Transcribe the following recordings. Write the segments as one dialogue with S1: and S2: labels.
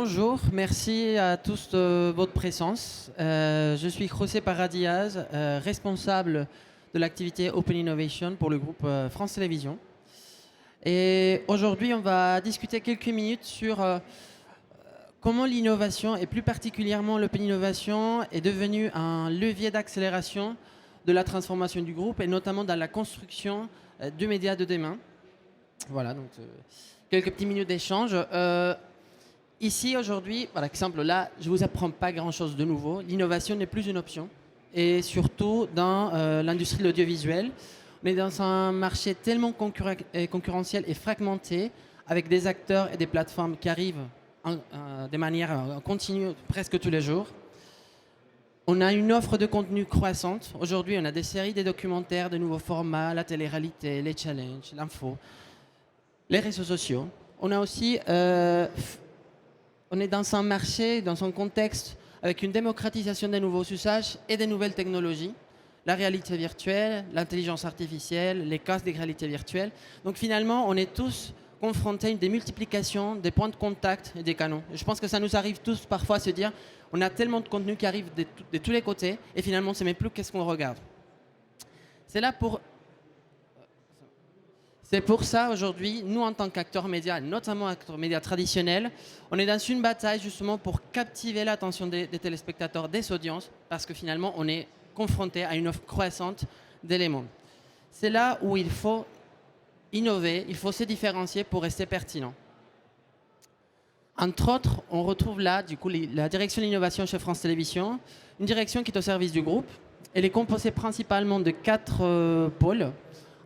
S1: Bonjour, merci à tous de votre présence. Je suis José Parra Diaz, responsable de l'activité Open Innovation pour le groupe France Télévisions. Et aujourd'hui, on va discuter quelques minutes sur comment l'innovation, et plus particulièrement l'Open Innovation, est devenue un levier d'accélération de la transformation du groupe, et notamment dans la construction du média de demain. Voilà, donc quelques petites minutes d'échange. Ici, aujourd'hui, par exemple, là, je ne vous apprends pas grand-chose de nouveau. L'innovation n'est plus une option. Et surtout dans l'industrie de l'audiovisuel. On est dans un marché tellement concurrentiel et fragmenté, avec des acteurs et des plateformes qui arrivent de manière continue presque tous les jours. On a une offre de contenu croissante. Aujourd'hui, on a des séries, des documentaires, de nouveaux formats, la télé-réalité, les challenges, l'info, les réseaux sociaux. On a aussi... on est dans un marché, dans un contexte avec une démocratisation des nouveaux usages et des nouvelles technologies, la réalité virtuelle, l'intelligence artificielle, les casques de réalité virtuelle. Donc finalement, on est tous confrontés à une démultiplication des points de contact et des canaux. Et je pense que ça nous arrive tous parfois à se dire, on a tellement de contenu qui arrive de tous les côtés et finalement, on ne sait même plus qu'est-ce qu'on regarde. C'est pour ça, aujourd'hui, nous, en tant qu'acteurs médias, notamment acteurs médias traditionnels, on est dans une bataille justement pour captiver l'attention des téléspectateurs, des audiences, parce que finalement, on est confronté à une offre croissante d'éléments. C'est là où il faut innover, il faut se différencier pour rester pertinent. Entre autres, on retrouve là, du coup, la direction de l'innovation chez France Télévisions, une direction qui est au service du groupe. Elle est composée principalement de 4 pôles.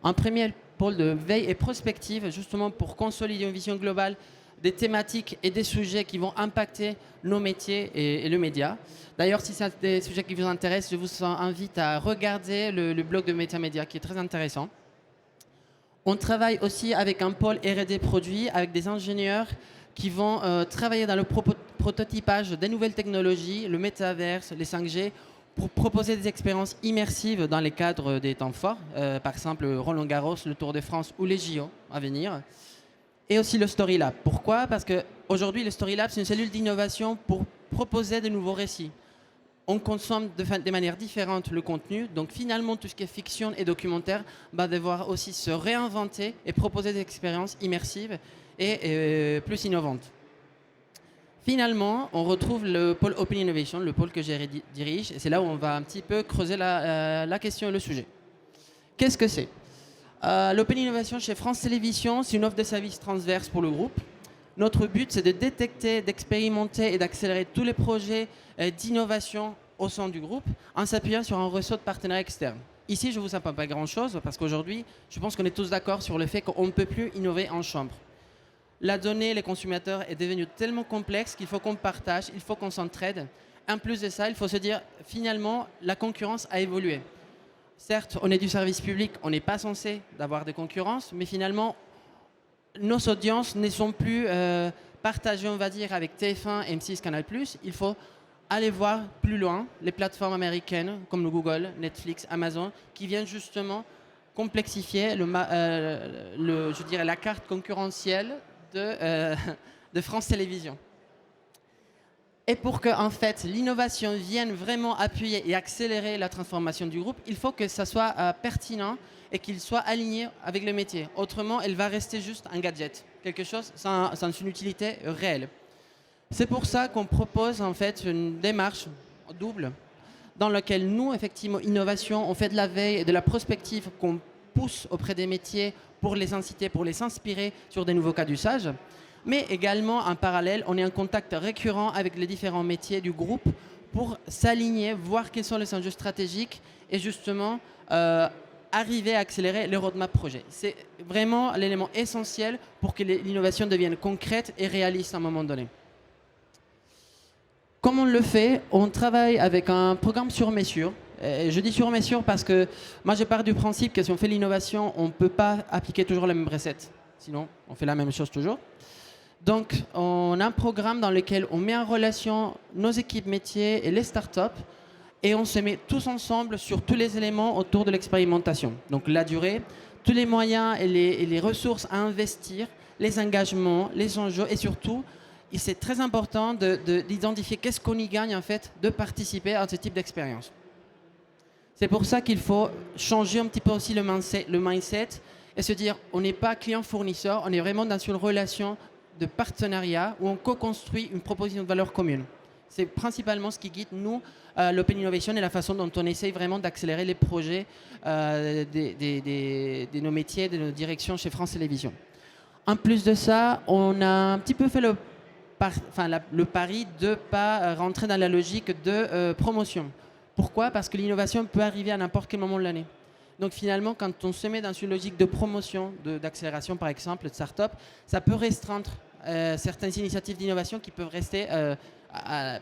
S1: Un premier pôle de veille et prospective, justement pour consolider une vision globale des thématiques et des sujets qui vont impacter nos métiers et le média. D'ailleurs, si c'est des sujets qui vous intéressent, je vous invite à regarder le blog de Média qui est très intéressant. On travaille aussi avec un pôle R&D produit, avec des ingénieurs qui vont travailler dans le prototypage des nouvelles technologies, le métaverse, les 5G, pour proposer des expériences immersives dans les cadres des temps forts, par exemple Roland Garros, le Tour de France ou les JO à venir. Et aussi le Story Lab. Pourquoi? Parce qu'aujourd'hui, le Story Lab, c'est une cellule d'innovation pour proposer de nouveaux récits. On consomme de manière différente le contenu, donc finalement tout ce qui est fiction et documentaire va devoir aussi se réinventer et proposer des expériences immersives et plus innovantes. Finalement, on retrouve le pôle Open Innovation, le pôle que je dirige, et c'est là où on va un petit peu creuser la question et le sujet. Qu'est-ce que c'est? L'Open Innovation chez France Télévisions, c'est une offre de services transverse pour le groupe. Notre but, c'est de détecter, d'expérimenter et d'accélérer tous les projets d'innovation au sein du groupe en s'appuyant sur un réseau de partenaires externes. Ici, je ne vous apprends pas grand-chose parce qu'aujourd'hui, je pense qu'on est tous d'accord sur le fait qu'on ne peut plus innover en chambre. La donnée, les consommateurs est devenue tellement complexe qu'il faut qu'on partage, il faut qu'on s'entraide. En plus de ça, il faut se dire, finalement, la concurrence a évolué. Certes, on est du service public, on n'est pas censé d'avoir de concurrence, mais finalement, nos audiences ne sont plus partagées, on va dire, avec TF1, M6, Canal+. Il faut aller voir plus loin les plateformes américaines comme le Google, Netflix, Amazon, qui viennent justement complexifier je dirais, la carte concurrentielle de France Télévisions. Et pour que en fait, l'innovation vienne vraiment appuyer et accélérer la transformation du groupe, il faut que ça soit pertinent et qu'il soit aligné avec le métier. Autrement, elle va rester juste un gadget, quelque chose sans une utilité réelle. C'est pour ça qu'on propose en fait une démarche double dans laquelle nous, effectivement, innovation, on fait de la veille et de la prospective qu'on pousse auprès des métiers pour les inciter, pour les inspirer sur des nouveaux cas d'usage. Mais également, en parallèle, on est en contact récurrent avec les différents métiers du groupe pour s'aligner, voir quels sont les enjeux stratégiques et justement arriver à accélérer le roadmap projet. C'est vraiment l'élément essentiel pour que l'innovation devienne concrète et réaliste à un moment donné. Comme on le fait, on travaille avec un programme sur mesure. Je dis sur mesure parce que moi je pars du principe que si on fait l'innovation, on ne peut pas appliquer toujours la même recette. Sinon, on fait la même chose toujours. Donc, on a un programme dans lequel on met en relation nos équipes métiers et les startups et on se met tous ensemble sur tous les éléments autour de l'expérimentation. Donc, la durée, tous les moyens et les ressources à investir, les engagements, les enjeux et surtout Et c'est très important d'identifier qu'est-ce qu'on y gagne en fait de participer à ce type d'expérience. C'est pour ça qu'il faut changer un petit peu aussi le mindset et se dire on n'est pas client-fournisseur, on est vraiment dans une relation de partenariat où on co-construit une proposition de valeur commune. C'est principalement ce qui guide nous, l'Open Innovation et la façon dont on essaye vraiment d'accélérer les projets de nos métiers, de nos directions chez France Télévisions. En plus de ça, on a un petit peu fait le pari de ne pas rentrer dans la logique de promotion. Pourquoi? Parce que l'innovation peut arriver à n'importe quel moment de l'année. Donc finalement, quand on se met dans une logique de promotion, d'accélération par exemple, de start-up, ça peut restreindre certaines initiatives d'innovation qui peuvent rester,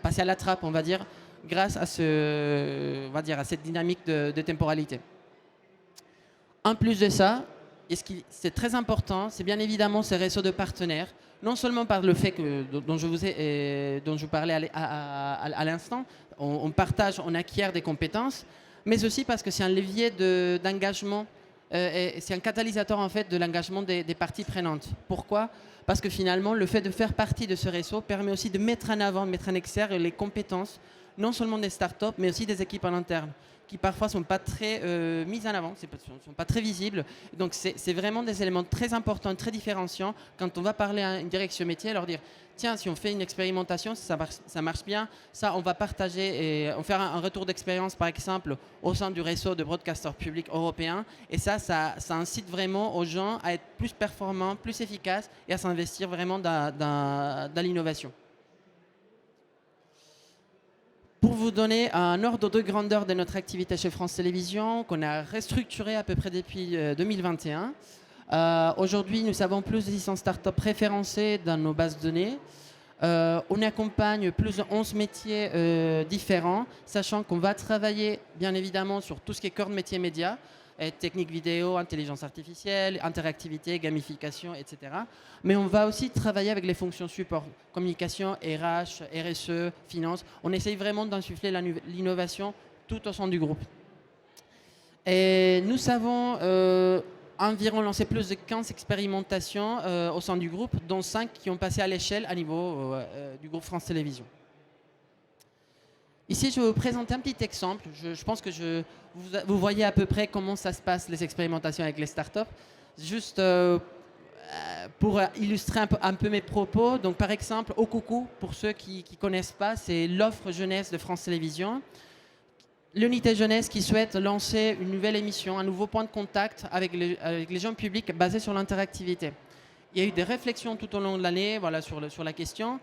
S1: passer à la trappe, on va dire, grâce à, cette dynamique de temporalité. En plus de ça, et ce qui c'est très important, c'est bien évidemment ces réseaux de partenaires, non seulement par le fait dont je vous parlais à l'instant, on partage, on acquiert des compétences, mais aussi parce que c'est un levier d'engagement, c'est un catalyseur en fait de l'engagement des parties prenantes. Pourquoi? Parce que finalement, le fait de faire partie de ce réseau permet aussi de mettre en avant, mettre en exergue les compétences, non seulement des startups, mais aussi des équipes en interne, qui parfois ne sont pas très mises en avant, ne sont pas très visibles. Donc c'est vraiment des éléments très importants, très différenciants quand on va parler à une direction métier, leur dire tiens, si on fait une expérimentation, ça marche bien, ça on va partager et on faire un retour d'expérience par exemple au sein du réseau de broadcasters publics européens, et ça incite vraiment aux gens à être plus performants, plus efficaces et à s'investir vraiment dans l'innovation. Pour vous donner un ordre de grandeur de notre activité chez France Télévisions, qu'on a restructuré à peu près depuis 2021, aujourd'hui, nous avons plus de 600 startups référencées dans nos bases de données. On accompagne plus de 11 métiers différents, sachant qu'on va travailler bien évidemment sur tout ce qui est cœur de métier média, technique vidéo, intelligence artificielle, interactivité, gamification, etc. Mais on va aussi travailler avec les fonctions support, communication, RH, RSE, finance. On essaye vraiment d'insuffler l'innovation tout au sein du groupe. Et nous avons environ lancé plus de 15 expérimentations au sein du groupe, dont 5 qui ont passé à l'échelle à niveau du groupe France Télévisions. Ici, je vais vous présenter un petit exemple. Je pense que vous voyez à peu près comment ça se passe, les expérimentations avec les startups. Juste pour illustrer un peu mes propos. Donc, par exemple, Au Coucou, pour ceux qui ne connaissent pas, c'est l'offre jeunesse de France Télévisions. L'unité jeunesse qui souhaite lancer une nouvelle émission, un nouveau point de contact avec les gens publics basé sur l'interactivité. Il y a eu des réflexions tout au long de l'année sur la question.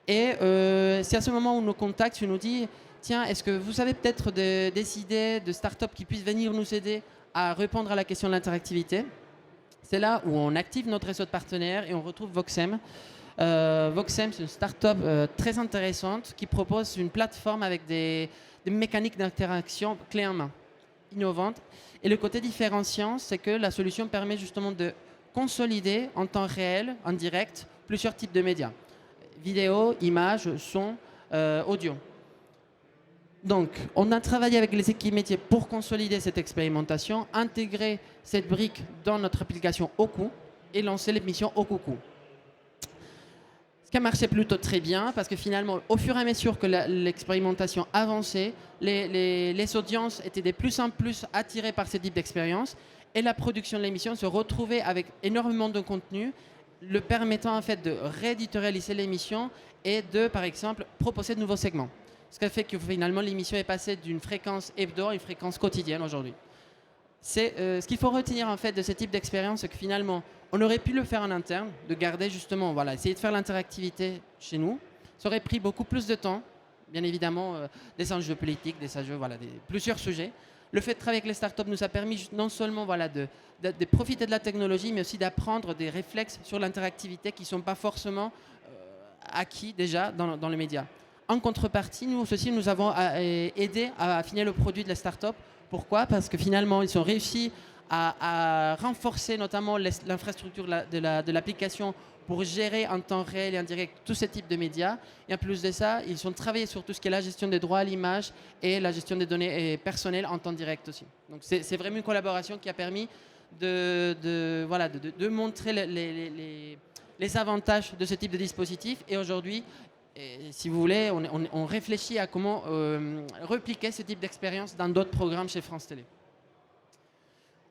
S1: Et c'est à ce moment où nous contactent, nous dit tiens, est-ce que vous avez peut-être des idées de start-up qui puissent venir nous aider à répondre à la question de l'interactivité? C'est là où on active notre réseau de partenaires et on retrouve Voxem. Voxem, c'est une start-up très intéressante qui propose une plateforme avec des mécaniques d'interaction clé en main, innovantes. Et le côté différenciant, c'est que la solution permet justement de consolider en temps réel, en direct, plusieurs types de médias. Vidéo, images, son, audio. Donc, on a travaillé avec les équipes métiers pour consolider cette expérimentation, intégrer cette brique dans notre application Au Coucou et lancer l'émission Au Coucou. Ce qui a marché plutôt très bien parce que finalement, au fur et à mesure que l'expérimentation avançait, les audiences étaient de plus en plus attirées par ce type d'expérience et la production de l'émission se retrouvait avec énormément de contenu, le permettant en fait de rééditorialiser l'émission et de, par exemple, proposer de nouveaux segments. Ce qui a fait que finalement l'émission est passée d'une fréquence hebdo à une fréquence quotidienne aujourd'hui. C'est ce qu'il faut retenir en fait de ce type d'expérience, c'est que finalement on aurait pu le faire en interne, de garder justement, essayer de faire l'interactivité chez nous. Ça aurait pris beaucoup plus de temps, bien évidemment, des enjeux politiques, des enjeux, plusieurs sujets. Le fait de travailler avec les startups nous a permis non seulement de profiter de la technologie, mais aussi d'apprendre des réflexes sur l'interactivité qui ne sont pas forcément acquis déjà dans les médias. En contrepartie, nous avons aidé à affiner le produit de la start-up. Pourquoi? Parce que finalement, ils ont réussi à renforcer notamment l'infrastructure de l'application pour gérer en temps réel et en direct tous ces types de médias. Et en plus de ça, ils ont travaillé sur tout ce qui est la gestion des droits à l'image et la gestion des données personnelles en temps direct aussi. Donc c'est vraiment une collaboration qui a permis de montrer les avantages de ce type de dispositif. Et aujourd'hui, si vous voulez, on réfléchit à comment repliquer ce type d'expérience dans d'autres programmes chez France Télé.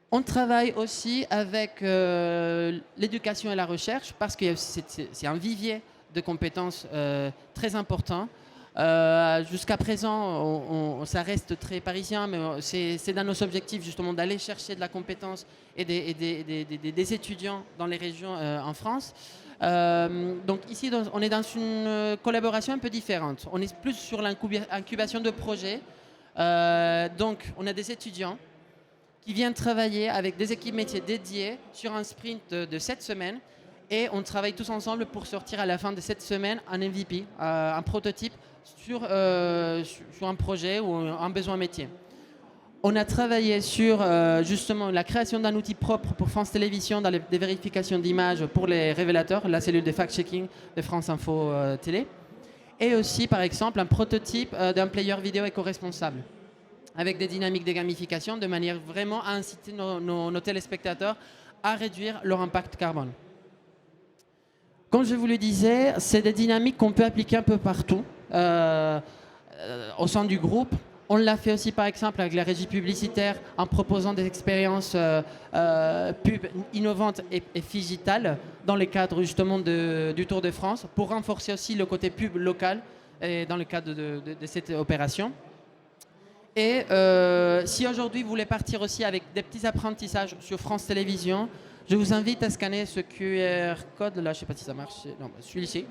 S1: On travaille aussi avec l'éducation et la recherche parce que c'est un vivier de compétences très important. Jusqu'à présent, ça reste très parisien, mais c'est dans nos objectifs justement d'aller chercher de la compétence et des étudiants dans les régions en France. Donc ici, on est dans une collaboration un peu différente. On est plus sur l'incubation de projets. Donc on a des étudiants qui viennent travailler avec des équipes métiers dédiées sur un sprint de 7 semaines. Et on travaille tous ensemble pour sortir à la fin de cette semaine un MVP, un prototype sur un projet ou un besoin métier. On a travaillé sur justement la création d'un outil propre pour France Télévisions dans des vérifications d'images pour les révélateurs, la cellule de fact-checking de France Info Télé. Et aussi, par exemple, un prototype d'un player vidéo éco-responsable avec des dynamiques de gamification de manière vraiment à inciter nos téléspectateurs à réduire leur impact carbone. Comme je vous le disais, c'est des dynamiques qu'on peut appliquer un peu partout au sein du groupe. On l'a fait aussi par exemple avec la régie publicitaire en proposant des expériences pub innovantes et digitales dans le cadre justement du Tour de France pour renforcer aussi le côté pub local dans le cadre de cette opération. Et si aujourd'hui vous voulez partir aussi avec des petits apprentissages sur France Télévisions, je vous invite à scanner ce QR code là, je ne sais pas si ça marche, non, celui-ci.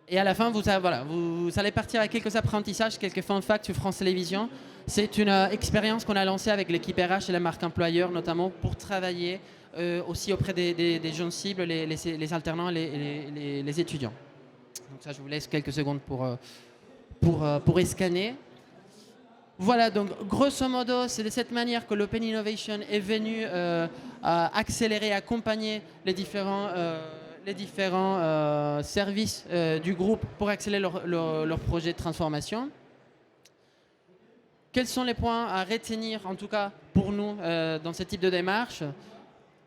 S1: Et à la fin, vous allez partir avec quelques apprentissages, quelques fun facts sur France Télévisions. C'est une expérience qu'on a lancée avec l'équipe RH et la marque employeur, notamment pour travailler aussi auprès des jeunes cibles, les alternants et les étudiants. Donc ça, je vous laisse quelques secondes pour scanner. Voilà, donc grosso modo, c'est de cette manière que l'Open Innovation est venu accélérer, accompagner les différents services du groupe pour accélérer leur projet de transformation. Quels sont les points à retenir, en tout cas pour nous, dans ce type de démarche ?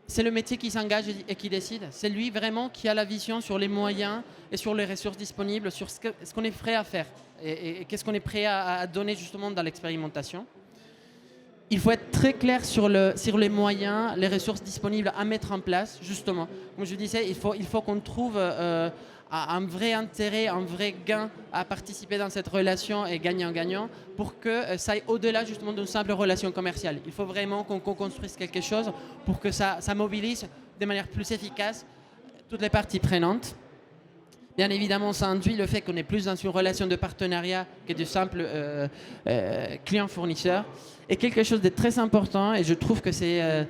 S1: C'est le métier qui s'engage et qui décide. C'est lui vraiment qui a la vision sur les moyens et sur les ressources disponibles, sur ce qu'on est prêt à faire et qu'est-ce qu'on est prêt à donner justement dans l'expérimentation. Il faut être très clair sur les moyens, les ressources disponibles à mettre en place, justement. Comme je disais, il faut qu'on trouve un vrai intérêt, un vrai gain à participer dans cette relation et gagnant-gagnant pour que ça aille au-delà justement d'une simple relation commerciale. Il faut vraiment qu'on construise quelque chose pour que ça mobilise de manière plus efficace toutes les parties prenantes. Bien évidemment, ça induit le fait qu'on est plus dans une relation de partenariat que de simple client-fournisseur. Et quelque chose de très important, et je trouve que c'est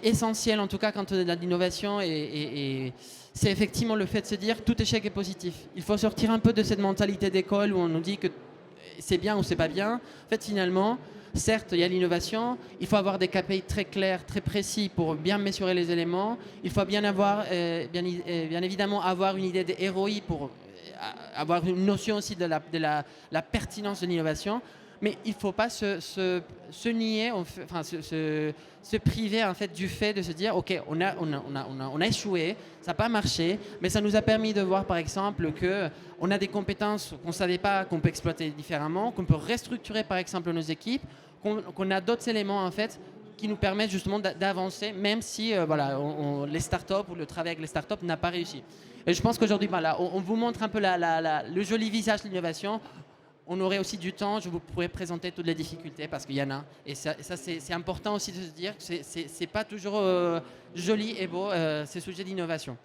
S1: essentiel, en tout cas quand on est dans l'innovation, et c'est effectivement le fait de se dire tout échec est positif. Il faut sortir un peu de cette mentalité d'école où on nous dit que c'est bien ou c'est pas bien. En fait, finalement, certes, il y a l'innovation, il faut avoir des KPI très clairs, très précis pour bien mesurer les éléments. Il faut bien évidemment avoir une idée des ROI pour avoir une notion aussi de la pertinence de l'innovation. Mais il ne faut pas se nier, se priver en fait, du fait de se dire ok, on a échoué, ça n'a pas marché, mais ça nous a permis de voir par exemple qu'on a des compétences qu'on ne savait pas qu'on peut exploiter différemment, qu'on peut restructurer par exemple nos équipes, qu'on a d'autres éléments en fait qui nous permettent justement d'avancer, même si les startups ou le travail avec les startups n'a pas réussi. Et je pense qu'aujourd'hui, on vous montre un peu le joli visage de l'innovation. On aurait aussi du temps, je vous pourrais présenter toutes les difficultés parce qu'il y en a. Et ça c'est important aussi de se dire que c'est pas toujours joli et beau, ces sujets d'innovation.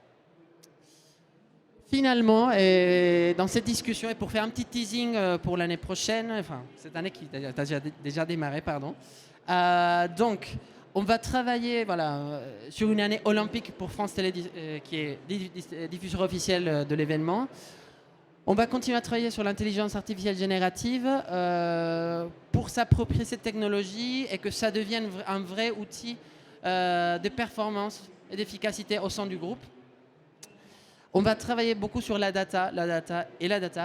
S1: Finalement, dans cette discussion, et pour faire un petit teasing pour l'année prochaine, enfin cette année qui a déjà démarré, pardon. Donc, on va travailler sur une année olympique pour France Télé, qui est diffuseur officiel de l'événement. On va continuer à travailler sur l'intelligence artificielle générative pour s'approprier cette technologie et que ça devienne un vrai outil de performance et d'efficacité au sein du groupe. On va travailler beaucoup sur la data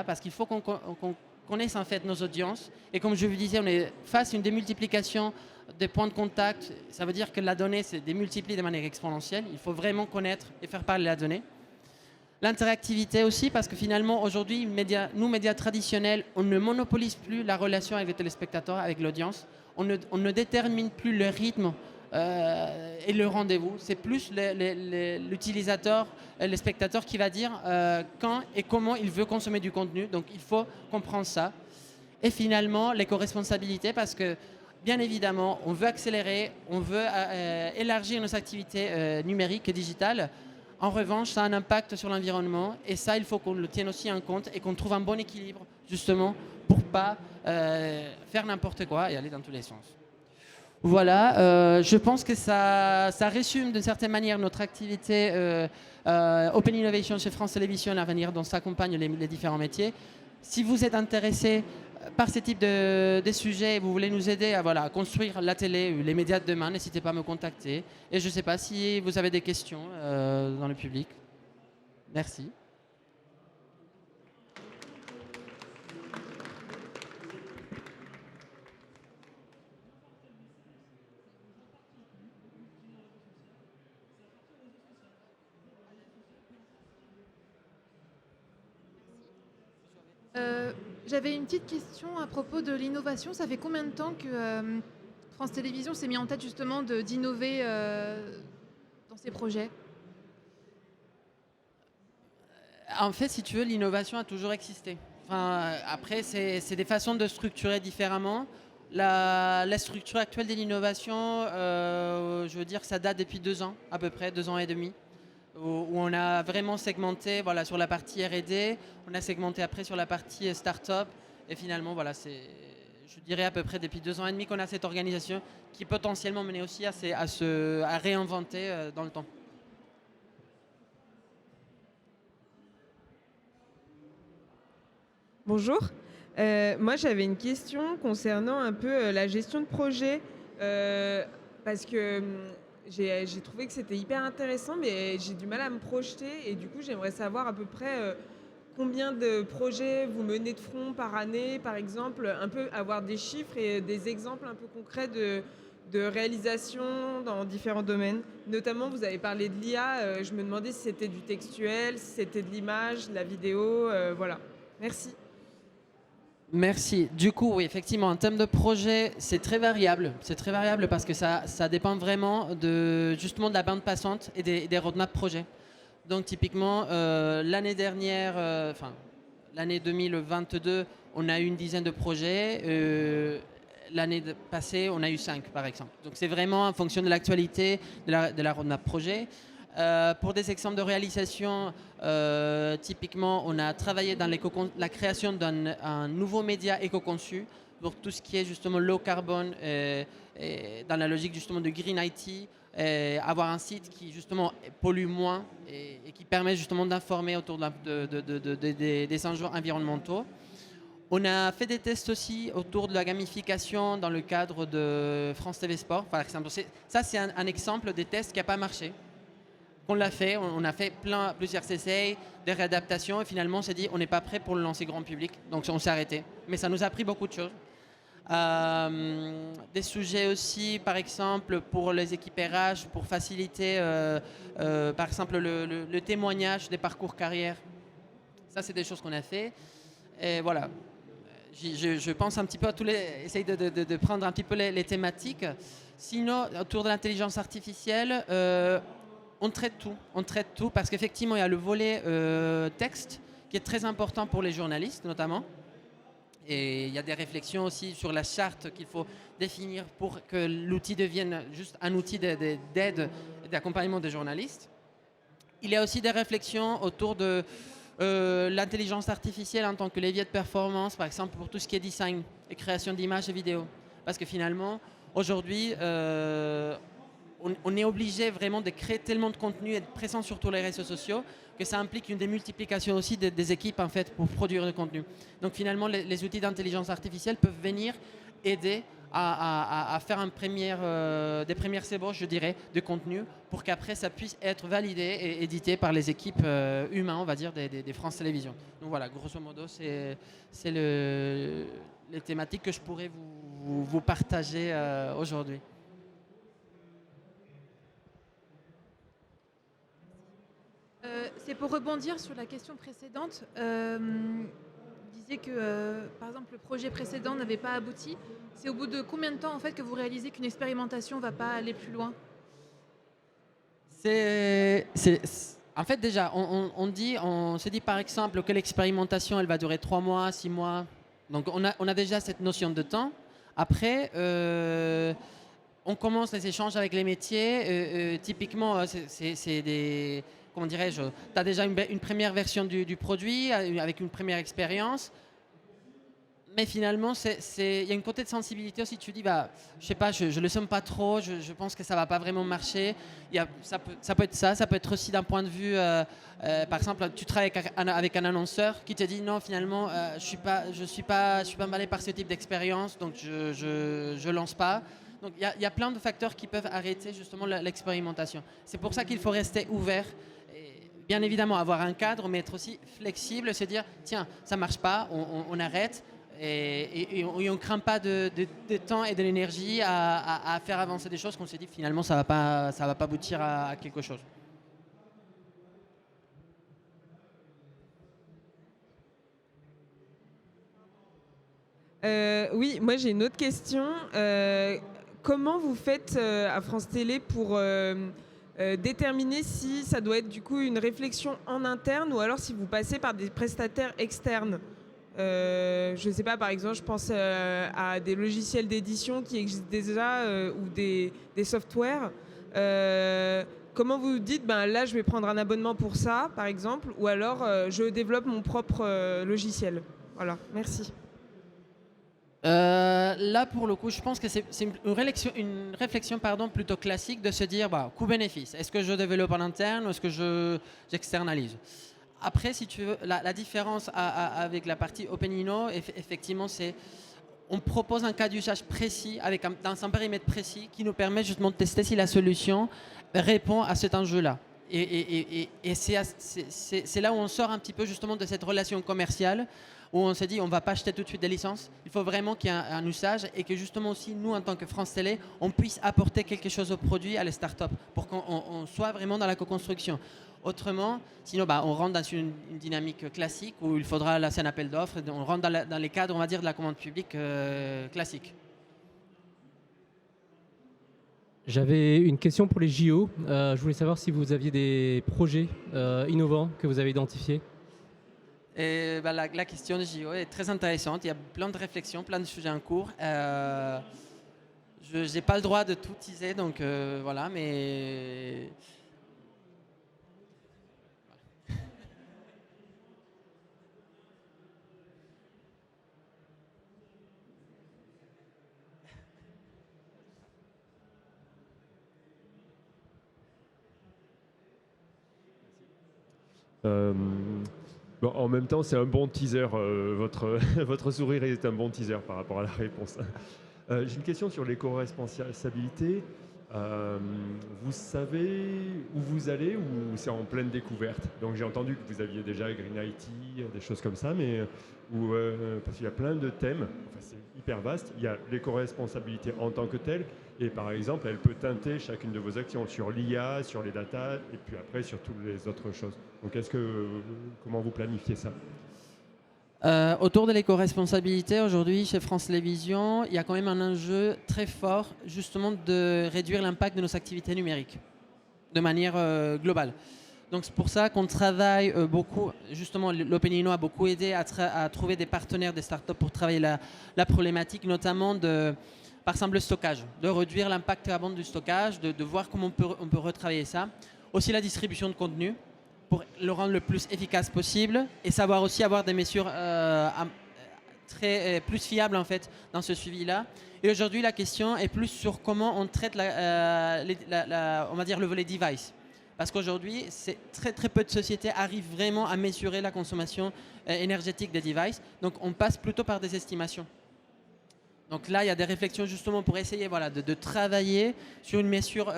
S1: parce qu'il faut qu'on connaisse en fait nos audiences. Et comme je vous disais, on est face à une démultiplication des points de contact. Ça veut dire que la donnée se démultiplie de manière exponentielle. Il faut vraiment connaître et faire parler la donnée. L'interactivité aussi, parce que finalement, aujourd'hui, nous, médias traditionnels, on ne monopolise plus la relation avec le téléspectateur, avec l'audience. On ne détermine plus le rythme et le rendez-vous. C'est plus l'utilisateur, le spectateur qui va dire quand et comment il veut consommer du contenu. Donc, il faut comprendre ça. Et finalement, l'éco-responsabilité, parce que, bien évidemment, on veut accélérer, on veut élargir nos activités numériques et digitales. En revanche, ça a un impact sur l'environnement et ça, il faut qu'on le tienne aussi en compte et qu'on trouve un bon équilibre, justement, pour ne pas faire n'importe quoi et aller dans tous les sens. Voilà, je pense que ça résume d'une certaine manière notre activité Open Innovation chez France Télévisions, la manière dont s'accompagnent les différents métiers. Si vous êtes intéressé par ce type de sujets et vous voulez nous aider à construire la télé, les médias de demain, n'hésitez pas à me contacter. Et je ne sais pas si vous avez des questions dans le public. Merci.
S2: J'avais une petite question à propos de l'innovation. Ça fait combien de temps que France Télévisions s'est mis en tête justement d'innover dans ses projets?
S1: En fait, si tu veux, l'innovation a toujours existé. Enfin, après, c'est des façons de structurer différemment. La structure actuelle de l'innovation, je veux dire, ça date depuis 2 ans, à peu près, 2 ans et demi, où on a vraiment segmenté sur la partie R&D, on a segmenté après sur la partie start-up, et finalement, je dirais à peu près depuis 2 ans et demi qu'on a cette organisation qui potentiellement menait aussi à réinventer dans le temps.
S3: Bonjour. Moi, j'avais une question concernant un peu la gestion de projet, parce que j'ai trouvé que c'était hyper intéressant, mais j'ai du mal à me projeter et du coup, j'aimerais savoir à peu près combien de projets vous menez de front par année, par exemple, un peu avoir des chiffres et des exemples un peu concrets de réalisation dans différents domaines. Notamment, vous avez parlé de l'IA, je me demandais si c'était du textuel, si c'était de l'image, de la vidéo, voilà. Merci.
S1: Merci. Du coup, oui, effectivement, en termes de projet, c'est très variable. C'est très variable parce que ça dépend vraiment justement de la bande passante et des roadmaps projets. Donc, typiquement, l'année dernière, l'année 2022, on a eu une dizaine de projets. L'année passée, on a eu 5, par exemple. Donc, c'est vraiment en fonction de l'actualité de la roadmap projet. Pour des exemples de réalisation, typiquement, on a travaillé dans la création d'un nouveau média éco-conçu pour tout ce qui est justement low carbone et dans la logique justement de green IT, avoir un site qui justement pollue moins et qui permet justement d'informer autour des enjeux environnementaux. On a fait des tests aussi autour de la gamification dans le cadre de France TV Sport, par exemple. Ça, c'est un exemple des tests qui n'a pas marché. On l'a fait, on a fait plusieurs essais, des réadaptations et finalement on s'est dit on n'est pas prêt pour le lancer grand public, donc on s'est arrêté. Mais ça nous a appris beaucoup de choses. Des sujets aussi, par exemple, pour les équipes RH, pour faciliter, par exemple, le témoignage des parcours carrière. Ça, c'est des choses qu'on a fait. Et voilà, je pense un petit peu à essayer de prendre un petit peu les thématiques. Sinon, autour de l'intelligence artificielle, on traite tout parce qu'effectivement, il y a le volet texte qui est très important pour les journalistes notamment. Et il y a des réflexions aussi sur la charte qu'il faut définir pour que l'outil devienne juste un outil d'aide et d'accompagnement des journalistes. Il y a aussi des réflexions autour de l'intelligence artificielle en tant que levier de performance, par exemple pour tout ce qui est design et création d'images et vidéos. Parce que finalement, aujourd'hui, on est obligé vraiment de créer tellement de contenu et de présence sur tous les réseaux sociaux que ça implique une démultiplication aussi des équipes en fait, pour produire du contenu. Donc finalement, les outils d'intelligence artificielle peuvent venir aider à faire des premières ébauches, je dirais, de contenu pour qu'après ça puisse être validé et édité par les équipes humaines, on va dire, des France Télévisions. Donc voilà, grosso modo, c'est les thématiques que je pourrais vous partager aujourd'hui.
S2: c'est pour rebondir sur la question précédente. Vous disiez que, par exemple, le projet précédent n'avait pas abouti. C'est au bout de combien de temps en fait, que vous réalisez qu'une expérimentation ne va pas aller plus loin?
S1: En fait, déjà, on se dit par exemple que l'expérimentation, elle va durer 3 mois, 6 mois. Donc, on a déjà cette notion de temps. Après, on commence les échanges avec les métiers. Typiquement, c'est des... Comment dirais-je? Tu as déjà une première version du produit avec une première expérience. Mais finalement, il y a une côté de sensibilité aussi. Tu dis, bah, je sais pas, je le sens pas trop, je pense que ça va pas vraiment marcher. Ça peut être ça peut être aussi d'un point de vue, par exemple, tu travailles avec un annonceur qui te dit, non, finalement, je suis pas emballé par ce type d'expérience, donc je lance pas. Donc il y a plein de facteurs qui peuvent arrêter justement l'expérimentation. C'est pour ça qu'il faut rester ouvert. Et bien évidemment, avoir un cadre, mais être aussi flexible, se dire, tiens, ça marche pas, on arrête. Et on ne craint pas de temps et de l'énergie à faire avancer des choses qu'on s'est dit finalement ça va pas aboutir à quelque chose.
S3: Oui, moi j'ai une autre question. Comment vous faites à France Télé pour déterminer si ça doit être du coup une réflexion en interne ou alors si vous passez par des prestataires externes? Je ne sais pas, par exemple, je pense à des logiciels d'édition qui existent déjà ou des softwares. Comment vous dites, ben, là, je vais prendre un abonnement pour ça, par exemple, ou alors je développe mon propre logiciel. Voilà, merci.
S1: Là, pour le coup, je pense que c'est une réflexion plutôt classique de se dire, bah, coût-bénéfice. Est-ce que je développe en interne ou est-ce que j'externalise? Après, si tu veux, la différence avec la partie OpenInno, effectivement, c'est on propose un cas d'usage précis, dans un périmètre précis, qui nous permet justement de tester si la solution répond à cet enjeu-là. Et c'est là où on sort un petit peu justement de cette relation commerciale, où on s'est dit on ne va pas acheter tout de suite des licences. Il faut vraiment qu'il y ait un usage et que justement aussi, nous, en tant que France Télé, on puisse apporter quelque chose au produit, à les startups, pour qu'on soit vraiment dans la co-construction. Autrement, sinon, on rentre dans une dynamique classique où il faudra lancer un appel d'offres. On rentre dans les cadres, on va dire, de la commande publique classique.
S4: J'avais une question pour les JO. Je voulais savoir si vous aviez des projets innovants que vous avez identifiés.
S1: Et, la question des JO est très intéressante. Il y a plein de réflexions, plein de sujets en cours. Je n'ai pas le droit de tout teaser, donc voilà, mais...
S5: Bon, en même temps, c'est un bon teaser. Votre sourire est un bon teaser par rapport à la réponse. J'ai une question sur l'éco-responsabilité. Vous savez où vous allez ou c'est en pleine découverte? Donc j'ai entendu que vous aviez déjà Green IT, des choses comme ça, mais parce qu'il y a plein de thèmes, enfin, c'est hyper vaste. Il y a l'éco-responsabilité en tant que telle, et par exemple, elle peut teinter chacune de vos actions sur l'IA, sur les data, et puis après sur toutes les autres choses. Donc comment vous planifiez ça?
S1: Autour de l'éco-responsabilité, aujourd'hui, chez France Télévisions, il y a quand même un enjeu très fort, justement, de réduire l'impact de nos activités numériques, de manière globale. Donc c'est pour ça qu'on travaille beaucoup, justement, l'OpenInno a beaucoup aidé à trouver des partenaires, des startups pour travailler la problématique, notamment par exemple, le stockage, de réduire l'impact carbone du stockage, de voir comment on peut retravailler ça. Aussi la distribution de contenu, pour le rendre le plus efficace possible et savoir aussi avoir des mesures plus fiables en fait dans ce suivi-là. Et aujourd'hui, la question est plus sur comment on traite on va dire le volet device. Parce qu'aujourd'hui, très très peu de sociétés arrivent vraiment à mesurer la consommation énergétique des devices. Donc on passe plutôt par des estimations. Donc là, il y a des réflexions justement pour essayer de travailler sur une mesure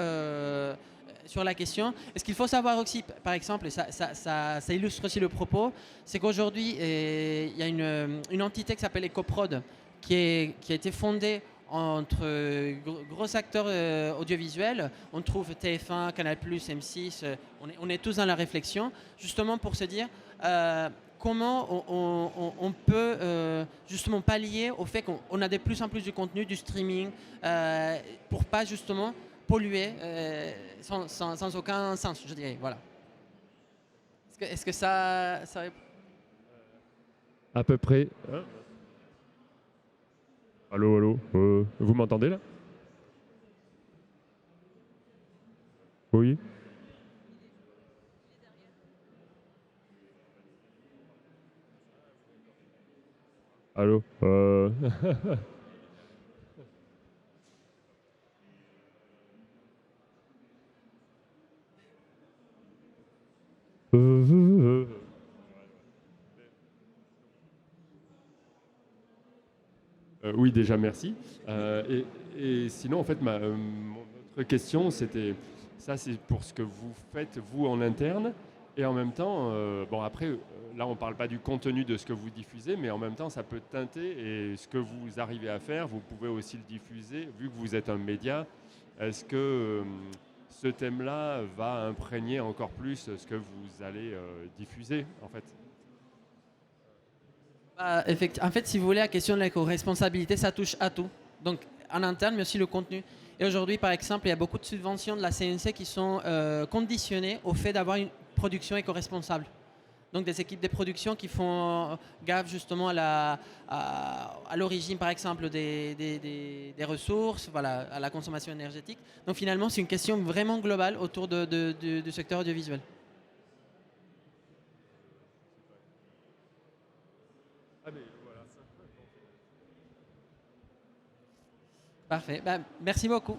S1: sur la question. Et ce qu'il faut savoir aussi, par exemple, et ça illustre aussi le propos, c'est qu'aujourd'hui, il y a une entité qui s'appelle EcoProd qui a été fondée entre gros acteurs audiovisuels. On trouve TF1, Canal+, M6, on est tous dans la réflexion, justement pour se dire comment on peut justement pallier au fait qu'on a de plus en plus de contenu, du streaming, pour pas justement polluer sans aucun sens, je dirais. Voilà. Est-ce que ça répond?
S5: À peu près. Hein. Allô, allô, vous m'entendez là? Oui. Allô. Oui, déjà, merci. Et sinon, en fait, mon autre question, c'était, ça c'est pour ce que vous faites, vous, en interne, et en même temps, bon, après, là, on ne parle pas du contenu de ce que vous diffusez, mais en même temps, ça peut teinter, et ce que vous arrivez à faire, vous pouvez aussi le diffuser, vu que vous êtes un média. Est-ce que ce thème-là va imprégner encore plus ce que vous allez diffuser, en fait?
S1: En fait, si vous voulez, la question de l'éco-responsabilité, ça touche à tout. Donc, en interne, mais aussi le contenu. Et aujourd'hui, par exemple, il y a beaucoup de subventions de la CNC qui sont conditionnées au fait d'avoir une production éco-responsable. Donc, des équipes de production qui font gaffe justement à l'origine, par exemple, des ressources, voilà, à la consommation énergétique. Donc, finalement, c'est une question vraiment globale autour du secteur audiovisuel. Parfait. Ben, merci beaucoup.